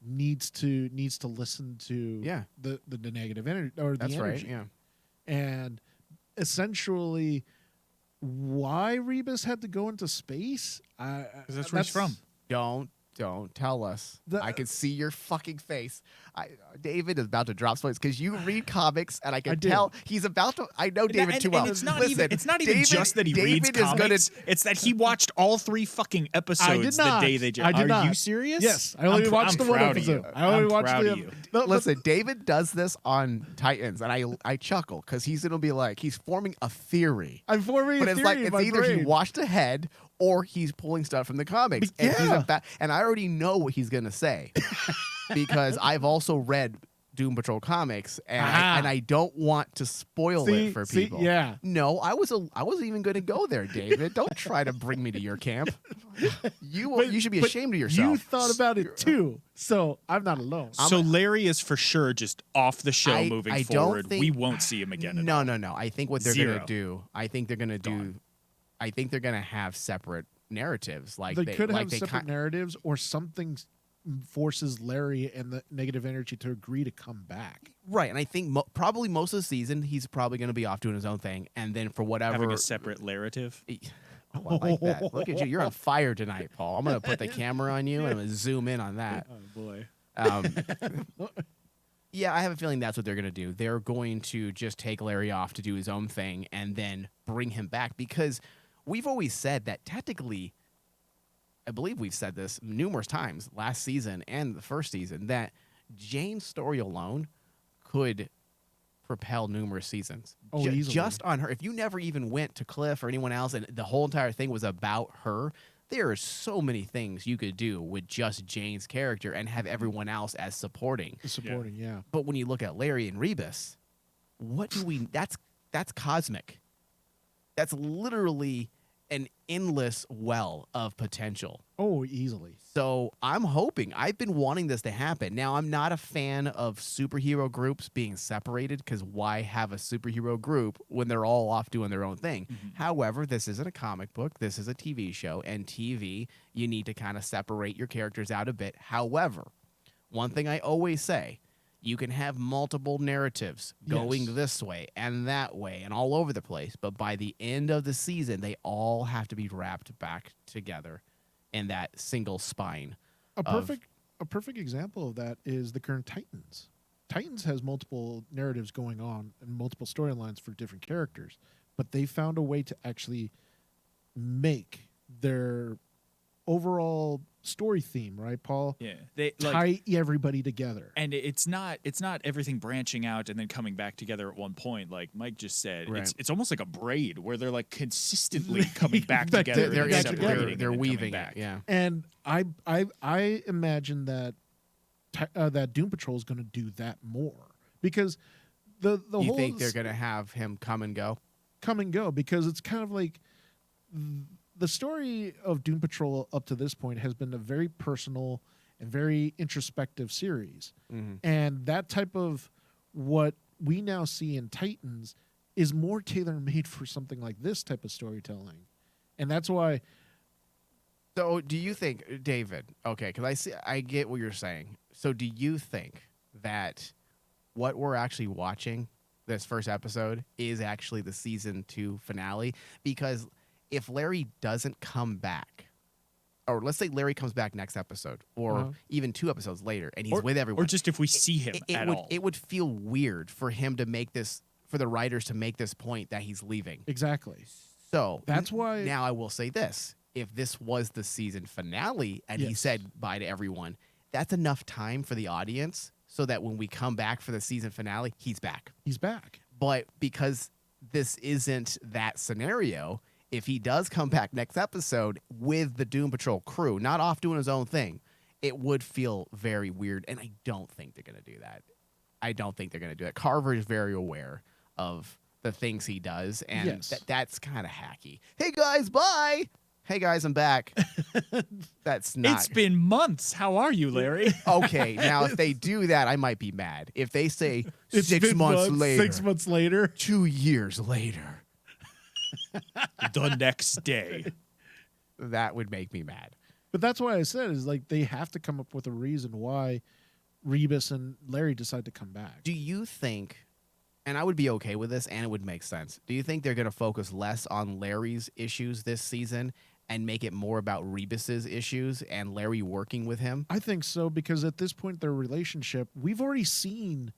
needs to listen to the negative energy or the energy. That's right. Yeah. And essentially, why Rebus had to go into space? Because that's where he's from. Don't tell us. I can see your fucking face. David is about to drop something because you read comics, and I can tell he's about to. I know David too well. And it's not even just that he reads comics. It's that he watched all 3 fucking episodes the day they just. Are you serious? Yes, I only watched the one episode. I only watched the. Listen, David does this on Titans, and I chuckle because he's gonna be like he's forming a theory. I'm forming a theory. But it's either he watched ahead or he's pulling stuff from the comics. And I already know what he's gonna say because I've also read Doom Patrol comics, and I don't want to spoil it for people. No, I wasn't even going to go there, David. Don't try to bring me to your camp. You should be ashamed of yourself. You thought about it too, so I'm not alone. So Larry is for sure just off the show moving forward. We won't see him again. No. I think what they're going to do. I think they're going to have separate narratives. Like they could have separate narratives, or something forces Larry and the negative energy to agree to come back. Right, and I think probably most of the season he's probably going to be off doing his own thing, and then for whatever having a separate narrative. Oh, I like that. Look at you, you're on fire tonight, Paul. I'm going to put the camera on you and I'm going to zoom in on that. Oh boy. Yeah, I have a feeling that's what they're going to do. They're going to just take Larry off to do his own thing and then bring him back, because we've always said that technically, I believe we've said this numerous times last season and the first season, that Jane's story alone could propel numerous seasons. Easily. Just on her. If you never even went to Cliff or anyone else and the whole entire thing was about her, there are so many things you could do with just Jane's character and have everyone else as supporting. Yeah. But when you look at Larry and Rebus, that's cosmic. That's literally an endless well of potential. Oh, easily. So I'm hoping. I've been wanting this to happen. Now, I'm not a fan of superhero groups being separated, because why have a superhero group when they're all off doing their own thing? Mm-hmm. However, this isn't a comic book. This is a TV show. And TV, you need to kind of separate your characters out a bit. However, one thing I always say, you can have multiple narratives going this way and that way and all over the place, but by the end of the season, they all have to be wrapped back together in that single spine. A perfect example of that is the current Titans. Titans has multiple narratives going on and multiple storylines for different characters, but they found a way to actually make their overall story theme, right, Paul? Yeah, they tie everybody together, and it's not everything branching out and then coming back together at one point. Like Mike just said, right. It's almost like a braid where they're like consistently coming back together. They're weaving back. Yeah, and I imagine that that Doom Patrol is going to do that more, because the you whole think they're going to have him come and go, because it's kind of like. The story of Doom Patrol up to this point has been a very personal and very introspective series. Mm-hmm. And that type of what we now see in Titans is more tailor-made for something like this type of storytelling. And that's why... So do you think, David, okay, because I get what you're saying. So do you think that what we're actually watching, this first episode, is actually the season 2 finale? Because... if Larry doesn't come back, or let's say Larry comes back next episode, or even 2 episodes later, and he's with everyone, or just if we see him at all, it would feel weird for him to make this, for the writers to make this point that he's leaving. Exactly. So that's why. Now I will say this: if this was the season finale and he said bye to everyone, that's enough time for the audience so that when we come back for the season finale, he's back. He's back. But because this isn't that scenario. If he does come back next episode with the Doom Patrol crew, not off doing his own thing, it would feel very weird, and I don't think they're going to do that. I don't think they're going to do it. Carver is very aware of the things he does, and that's kind of hacky. Hey, guys, bye! Hey, guys, I'm back. That's not... It's been months. How are you, Larry? Okay, now, if they do that, I might be mad. If they say 6 months later... 6 months later? 2 years later... the next day. That would make me mad. But that's why I said is like they have to come up with a reason why Rebus and Larry decide to come back. Do you think, and I would be okay with this and it would make sense, do you think they're going to focus less on Larry's issues this season and make it more about Rebus's issues and Larry working with him? I think so, because at this point, their relationship, we've already seen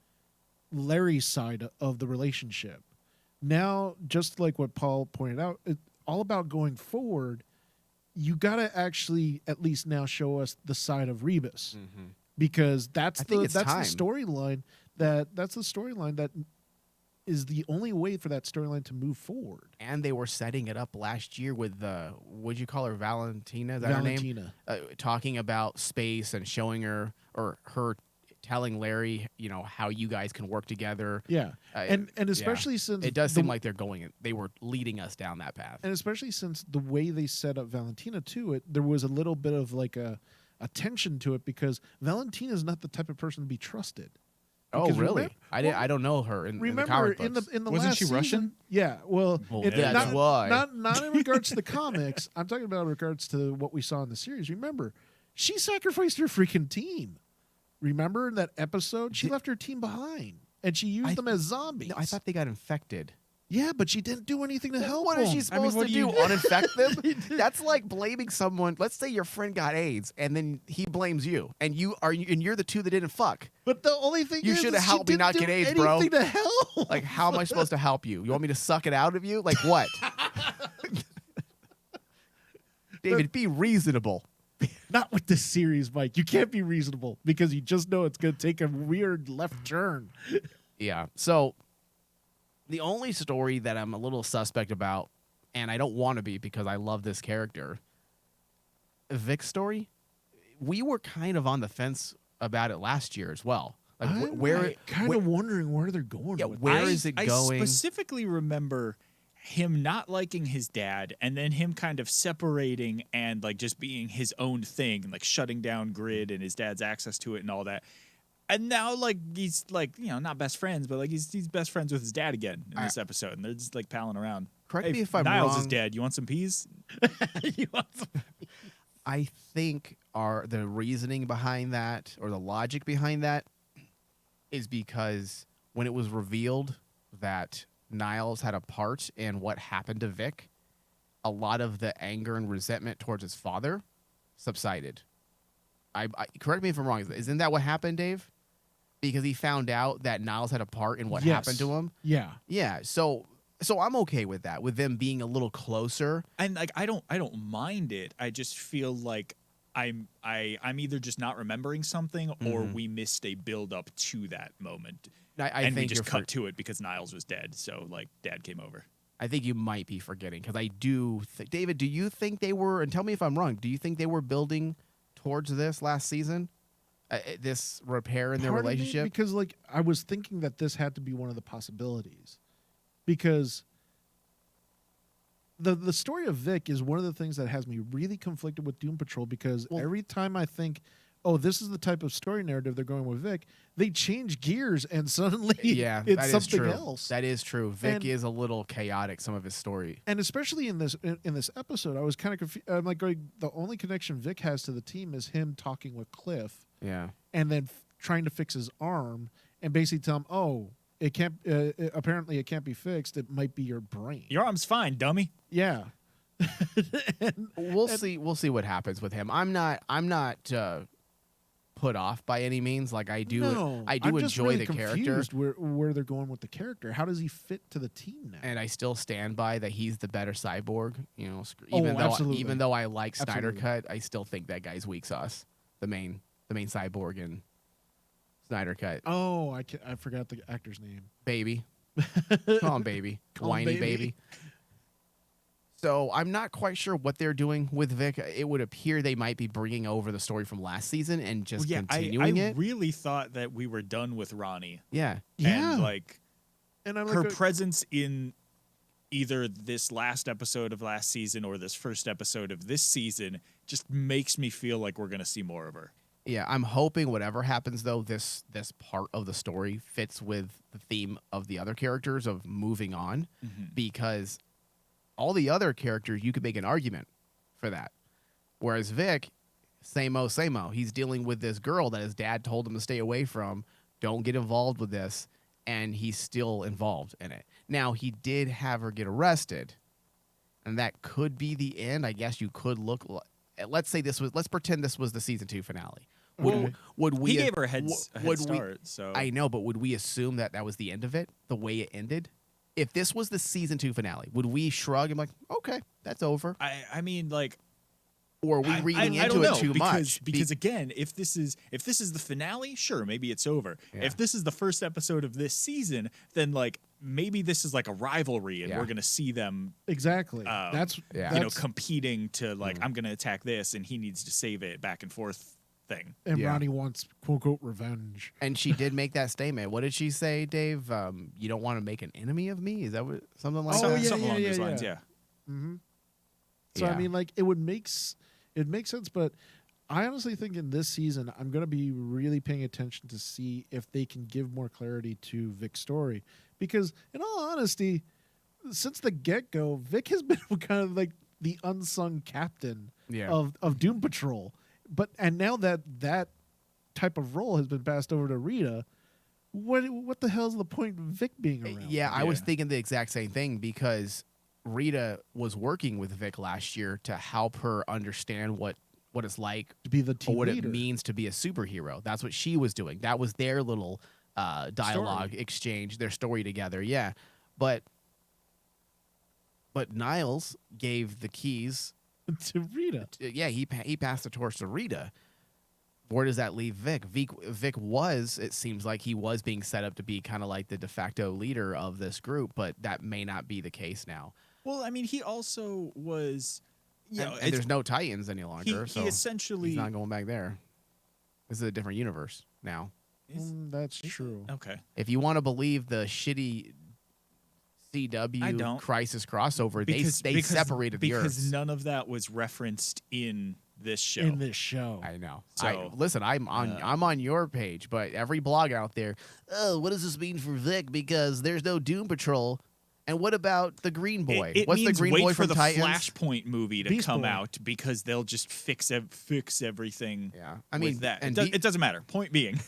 Larry's side of the relationship. Now, just like what Paul pointed out, it's all about going forward. You got to actually at least now show us the side of Rebus, because that's the storyline that is the only way for that storyline to move forward. And they were setting it up last year with what'd you call her, Valentina? Is that her name? Talking about space and showing her telling Larry, how you guys can work together. Yeah, and especially since it does seem like they were leading us down that path. And especially since the way they set up Valentina too, there was a little bit of like a tension to it, because Valentina is not the type of person to be trusted. Oh, really? I don't know her in the comic books. in the Wasn't last she season, Russian? Yeah, well, that's why. Not in regards to the comics. I'm talking about in regards to what we saw in the series. Remember, she sacrificed her freaking team. Remember in that episode? She left her team behind, and she used them as zombies. No, I thought they got infected. Yeah, but she didn't do anything to help What them. is she supposed to do? Uninfect them? That's like blaming someone. Let's say your friend got AIDS, and then he blames you, and you're the two that didn't fuck. But the only thing you should have helped me not get AIDS, bro. To help. Like, how am I supposed to help you? You want me to suck it out of you? Like what? David, be reasonable. Not with this series, Mike. You can't be reasonable, because you just know it's going to take a weird left turn. Yeah. So the only story that I'm a little suspect about, and I don't want to be because I love this character, Vic's story, we were kind of on the fence about it last year as well. Like I'm wondering where they're going. Yeah, with where this. is it going? I specifically remember him not liking his dad, and then him kind of separating and like just being his own thing, and like shutting down Grid and his dad's access to it and all that. And now, like, he's like, not best friends, but like he's best friends with his dad again in this episode, and they're just like palling around. Correct me if I'm Niles wrong. is dead. You want some peas? I think the reasoning behind that, or the logic behind that, is because when it was revealed that Niles had a part in what happened to Vic, a lot of the anger and resentment towards his father subsided. I correct me if I'm wrong. Isn't that what happened, Dave? Because he found out that Niles had a part in what happened to him. Yeah. Yeah. So I'm okay with that, with them being a little closer. And like I don't mind it. I just feel like I'm either just not remembering something, or we missed a build up to that moment. I think we just cut to it because Niles was dead. So like Dad came over. I think you might be forgetting, because I do David, do you think they were, and tell me if I'm wrong, do you think they were building towards this last season? This repair in their relationship? Because like I was thinking that this had to be one of the possibilities, because the story of Vic is one of the things that has me really conflicted with Doom Patrol, because every time I think, oh, this is the type of story narrative they're going with Vic, they change gears and suddenly it's something else. That is true. Vic is a little chaotic, some of his story. And especially in this episode, I was kind of confused. I'm like, the only connection Vic has to the team is him talking with Cliff. Yeah. And then trying to fix his arm, and basically tell him, oh, it can't. Apparently, it can't be fixed. It might be your brain. Your arm's fine, dummy. Yeah. We'll see. We'll see what happens with him. I'm not put off by any means. Like I do. No, I do I'm just enjoy really the character. Where they're going with the character. How does he fit to the team now? And I still stand by that he's the better cyborg. Absolutely. Even though I like Snyder Absolutely. Cut, I still think that guy's weak sauce. The main cyborg in Snyder Cut. Oh, I forgot the actor's name. Baby. Call him baby. Whiny baby. So I'm not quite sure what they're doing with Vic. It would appear they might be bringing over the story from last season and just continuing it. I really thought that we were done with Ronnie. Yeah. And like, and I'm her like, presence in either this last episode of last season or this first episode of this season just makes me feel like we're going to see more of her. Yeah, I'm hoping whatever happens, though, this part of the story fits with the theme of the other characters of moving on, because all the other characters, you could make an argument for that. Whereas Vic, same-o. He's dealing with this girl that his dad told him to stay away from. Don't get involved with this. And he's still involved in it. Now, he did have her get arrested. And that could be the end. I guess you could look. Let's pretend this was the season 2 finale. Would we? He gave her a head start. So I know, but would we assume that was the end of it, the way it ended? If this was the season 2 finale, would we shrug and be like, okay, that's over? I mean, like, or are we reading I into don't it know, too much? Because again, if this is the finale, sure, maybe it's over. Yeah. If this is the first episode of this season, then like maybe this is like a rivalry, and Yeah. we're gonna see them Exactly. That's competing to like I'm gonna attack this, and he needs to save it, back and forth thing. and Yeah. Ronnie wants quote unquote revenge. And she did make that statement. What did she say, Dave? You don't want to make an enemy of me? Is that what something like Oh, that? yeah, Something along those yeah. lines, yeah. Mm-hmm. So Yeah. I mean, like, it makes sense, but I honestly think in this season I'm going to be really paying attention to see if they can give more clarity to Vic's story, because in all honesty, since the get-go, Vic has been kind of like the unsung captain Yeah. of Doom Patrol. And now that type of role has been passed over to Rita, what the hell's the point of Vic being around? Yeah, I was Yeah. thinking the exact same thing, because Rita was working with Vic last year to help her understand what it's like To be the or team what leader. it means to be a superhero. That's what she was doing. That was their little dialogue exchange, their story together. Yeah, but Niles gave the keys. to Rita. Yeah, he passed the torch to Rita. Where does that leave Vic? Vic was, it seems like he was being set up to be kind of like the de facto leader of this group, but that may not be the case now. Well, I mean, he also was, you know, And there's no Titans any longer, he so essentially he's not going back there. This is a different universe now. That's true. Okay. If you want to believe the shitty I CW don't. Crisis crossover, they separated the because Earths. none of that was referenced in this show. In this show. I know. So, Listen, I'm on your page, but every blog out there, oh, what does this mean for Vic? Because there's no Doom Patrol. And what about the Green Boy? It What's the means Green wait Boy for from the Titans? Flashpoint movie to Beast come Boy. out, because they'll just fix everything. Yeah, I mean with that and it doesn't matter. Point being,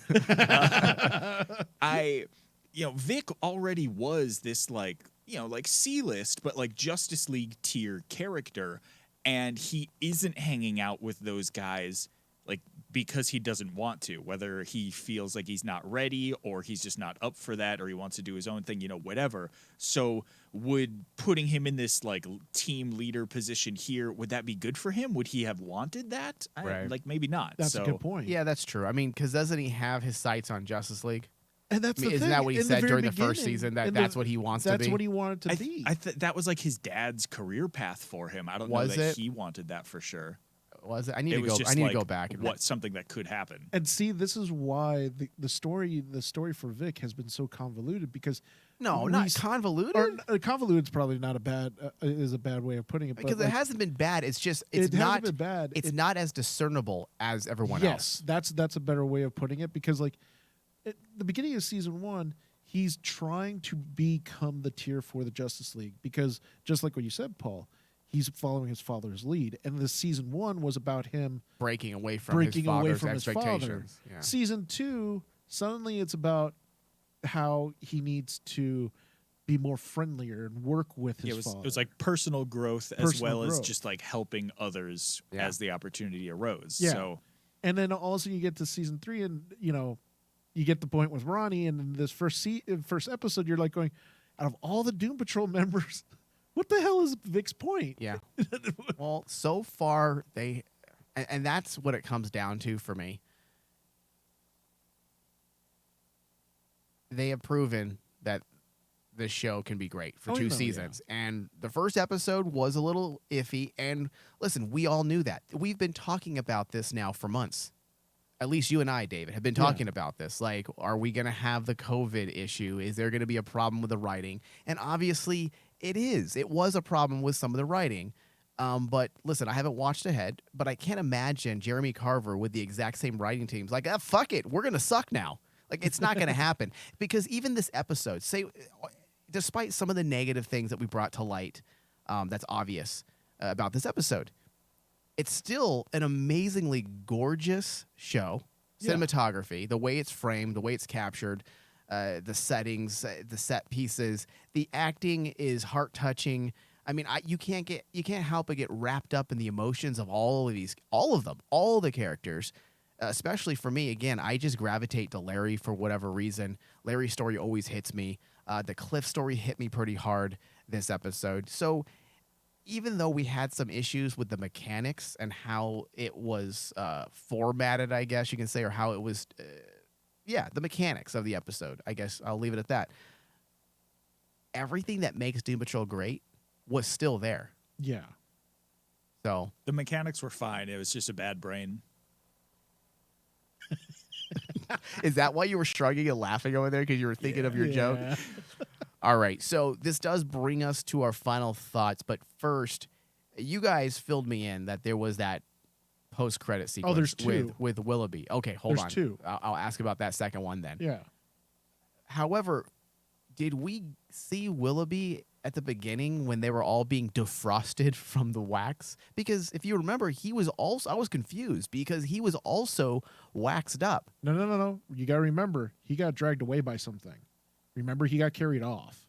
Vic already was this like C-list, but like Justice League tier character, and he isn't hanging out with those guys like because he doesn't want to, whether he feels like he's not ready or he's just not up for that, or he wants to do his own thing, whatever. So would putting him in this like team leader position here, would that be good for him? Would he have wanted that? Right. Like maybe not. That's so, a good point. Yeah, that's true. I mean, because doesn't he have his sights on Justice League? And that's I mean, the isn't thing. that what he In said very during the first beginning, season, in that's what he wants to be? That's what he wanted to I be. that was like his dad's career path for him. I don't know Was that it? he wanted that for sure. Was it? I need It to was go. just I need like to go back and what something that could happen. And see, this is why the story for Vic has been so convoluted, because No, we not s- convoluted. or convoluted is probably not a bad way of putting it, but Because it like, hasn't been bad. It's just it it's not hasn't been bad. It's not as discernible as everyone yes, else. that's a better way of putting it, because like at the beginning of season 1, he's trying to become the tier for the Justice League, because just like what you said, Paul, he's following his father's lead, and the season 1 was about him Breaking away from breaking his away father's from his father. expectations. Yeah. Season 2, suddenly it's about how he needs to be more friendlier and work with his father. It was like personal growth as Personal well as growth. just like helping others Yeah. as the opportunity arose. Yeah. So And then also you get to season 3, and you get the point with Ronnie, and in this first episode, you're like going, out of all the Doom Patrol members, what the hell is Vic's point? Yeah. Well, so far and that's what it comes down to for me. They have proven that this show can be great for Oh, 2 no, seasons. And the first episode was a little iffy. And listen, we all knew that. We've been talking about this now for months. At least you and I, David, have been talking about this. Like, are we going to have the COVID issue? Is there going to be a problem with the writing? And obviously, it is. It was a problem with some of the writing. But listen, I haven't watched ahead, but I can't imagine Jeremy Carver with the exact same writing teams. Like, fuck it. We're going to suck now. Like, it's not going to happen. Because even this episode, despite some of the negative things that we brought to light, that's obvious about this episode, it's still an amazingly gorgeous show. Yeah. Cinematography, the way it's framed, the way it's captured, the settings, the set pieces, the acting is heart touching. I mean, you can't help but get wrapped up in the emotions of all of them, all the characters. Especially for me, again, I just gravitate to Larry for whatever reason. Larry's story always hits me. The Cliff story hit me pretty hard this episode. So even though we had some issues with the mechanics and how it was formatted, I guess you can say, or how it was, the mechanics of the episode, I guess I'll leave it at that. Everything that makes Doom Patrol great was still there. Yeah. So the mechanics were fine. It was just a bad brain. Is that why you were shrugging and laughing over there? Because you were thinking of your joke? All right. So this does bring us to our final thoughts. But first, you guys filled me in that there was that post-credit sequence there's two. With Willoughby. Okay, hold There's on. two. I'll ask about that second one then. Yeah. However, did we see Willoughby at the beginning when they were all being defrosted from the wax? Because if you remember, I was confused because he was also waxed up. No. You got to remember, he got dragged away by something. Remember, he got carried off.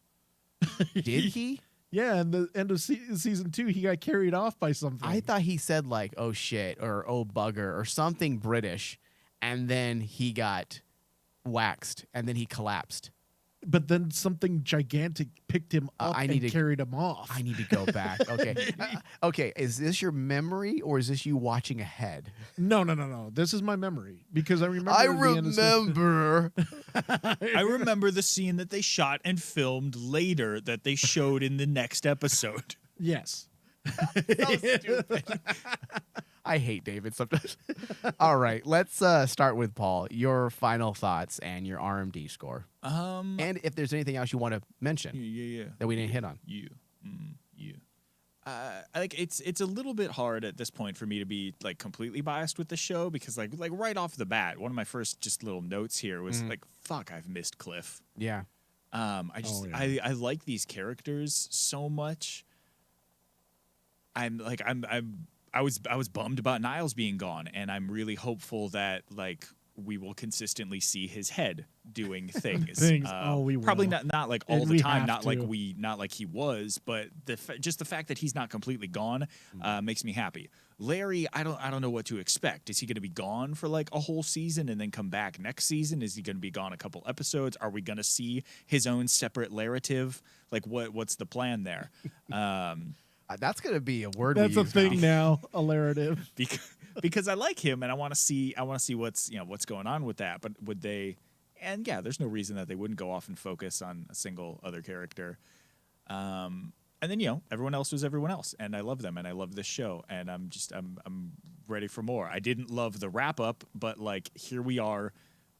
Did he? Yeah, in the end of season 2, he got carried off by something. I thought he said like, oh shit, or oh bugger, or something British, and then he got waxed, and then he collapsed. But then something gigantic picked him up and carried him off. I need to go back. Okay. Okay, is this your memory, or is this you watching ahead? No. This is my memory, because I remember. I remember. I remember the scene that they shot and filmed later that they showed in the next episode. Yes. So stupid. I hate David sometimes. All right, let's start with Paul. Your final thoughts and your RMD score. And if there's anything else you want to mention that we didn't hit on. Like it's a little bit hard at this point for me to be like completely biased with the show, because like right off the bat, one of my first just little notes here was like, fuck, I've missed Cliff. Yeah. I like these characters so much. I was bummed about Niles being gone, and I'm really hopeful that like we will consistently see his head doing things. We will. Probably not like all the time, not to. like he was, but just the fact that he's not completely gone makes me happy. Larry, I don't know what to expect. Is he going to be gone for like a whole season and then come back next season? Is he going to be gone a couple episodes? Are we going to see his own separate narrative? Like what's the plan there? That's going to be a word. That's a thing now, a narrative. Because I like him and I want to see what's going on with that. But would they? And yeah, there's no reason that they wouldn't go off and focus on a single other character. And then everyone else was everyone else, and I love them, and I love this show, and I'm ready for more. I didn't love the wrap up, but like here we are.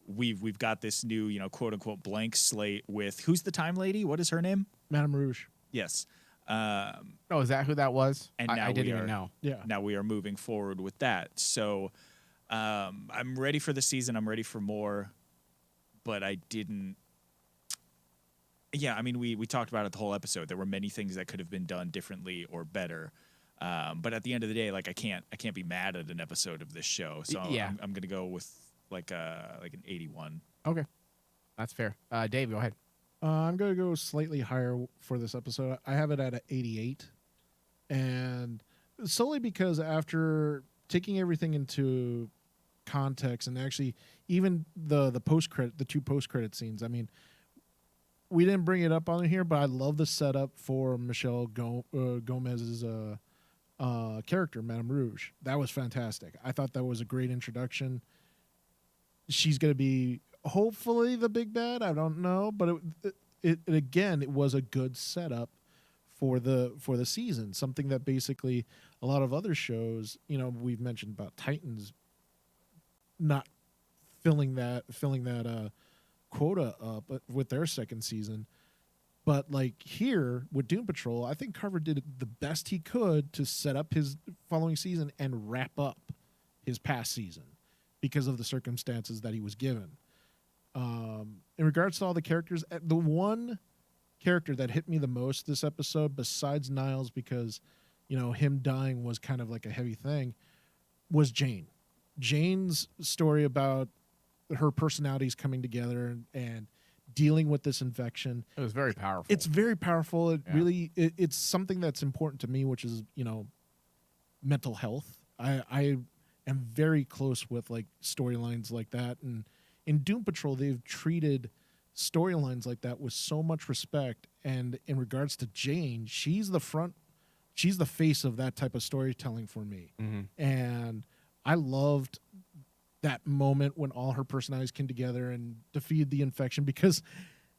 We've got this new quote unquote blank slate with who's the time lady? What is her name? Madame Rouge. Yes. Is that who that was? And now I didn't even know. Yeah. Now we are moving forward with that. So I'm ready for the season. I'm ready for more. But I didn't. Yeah, I mean, we talked about it the whole episode. There were many things that could have been done differently or better. But at the end of the day, like I can't be mad at an episode of this show. So yeah. I'm gonna go with like an 81. Okay, that's fair. Dave, go ahead. I'm going to go slightly higher for this episode. I have it at an 88. And solely because after taking everything into context and actually even the two post-credit scenes, I mean, we didn't bring it up on here, but I love the setup for Michelle Gomez's character, Madame Rouge. That was fantastic. I thought that was a great introduction. She's going to be hopefully the big bad. I don't know, but it again, it was a good setup for the season. Something that basically a lot of other shows, we've mentioned about Titans not filling that quota up with their second season. But like here with Doom Patrol, I think Carver did the best he could to set up his following season and wrap up his past season because of the circumstances that he was given. In regards to all the characters, the one character that hit me the most this episode, besides Niles, because him dying was kind of like a heavy thing, was Jane. Jane's story about her personalities coming together and dealing with this infection. It was very powerful. It's very powerful. It really, it's something that's important to me, which is, mental health. I am very close with like storylines like that. And in Doom Patrol, they've treated storylines like that with so much respect. And in regards to Jane, she's the face of that type of storytelling for me. And I loved that moment when all her personalities came together and defeated the infection, because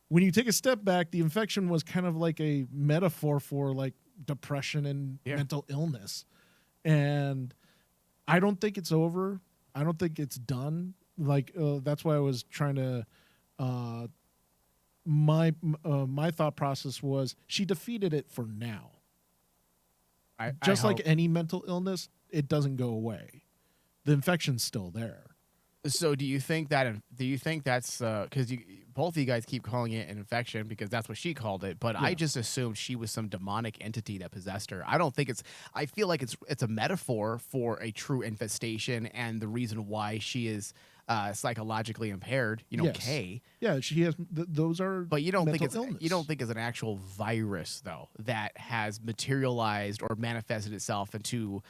when you take a step back, the infection was kind of like a metaphor for like depression and mental illness. And I don't think it's over. I don't think it's done. Like that's why I was trying to my thought process was she defeated it for now. Just like any mental illness, it doesn't go away. The infection's still there. So do you think that's because both of you guys keep calling it an infection because that's what she called it, but I just assumed she was some demonic entity that possessed her. I feel like it's a metaphor for a true infestation and the reason why she is psychologically impaired. Yes. Kay. Yeah, she has. Those are. But you don't think illness. You don't think it's an actual virus though that has materialized or manifested itself into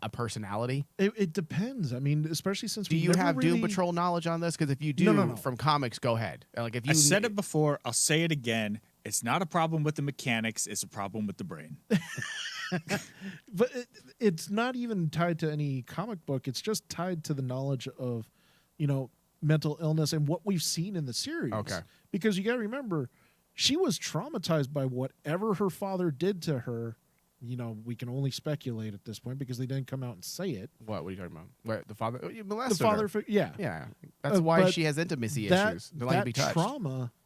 a personality? It depends. I mean, especially since do you have Doom Patrol knowledge on this? Because if you do, no. from comics, go ahead. Like if you I said it before, I'll say it again. It's not a problem with the mechanics; it's a problem with the brain. But it's not even tied to any comic book. It's just tied to the knowledge of, mental illness and what we've seen in the series. Okay. Because you got to remember, she was traumatized by whatever her father did to her. We can only speculate at this point because they didn't come out and say it. What are you talking about? What, the father? You molested The father, her. yeah. That's why but she has intimacy issues. They're not to be touched.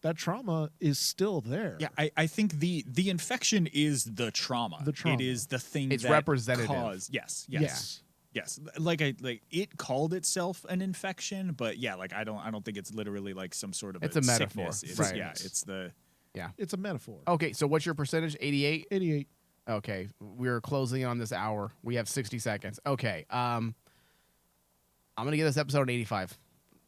That trauma is still there. Yeah, I think the infection is the trauma. The trauma. It is the thing It's that representative. caused. Yes. Like it called itself an infection, but I don't think it's literally like some sort of it's a metaphor. Sickness. Right. Yeah, it's the It's a metaphor. Okay, so what's your percentage? 88? 88. Okay, we're closing on this hour. We have 60 seconds. Okay, I'm gonna give this episode an 85.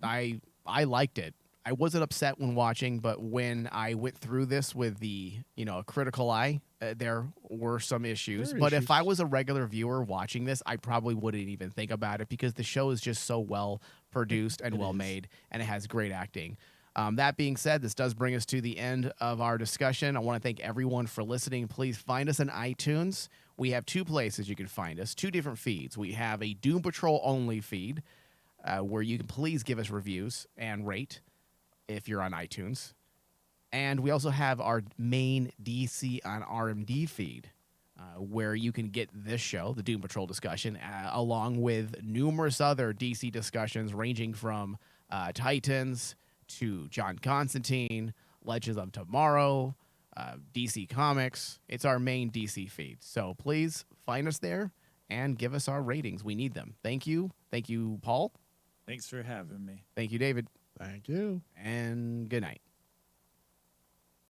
I liked it. I wasn't upset when watching, but when I went through this with the a critical eye, there were some issues. But if I was a regular viewer watching this, I probably wouldn't even think about it because the show is just so well produced and well made, and it has great acting. That being said, this does bring us to the end of our discussion. I want to thank everyone for listening. Please find us on iTunes. We have two places you can find us, two different feeds. We have a Doom Patrol only feed where you can please give us reviews and rate if you're on iTunes. And we also have our main DC on RMD feed where you can get this show, the Doom Patrol discussion, along with numerous other DC discussions ranging from Titans to John Constantine, Legends of Tomorrow, DC Comics. It's our main DC feed. So please find us there and give us our ratings. We need them. Thank you. Thank you, Paul. Thanks for having me. Thank you, David. Thank you. And good night.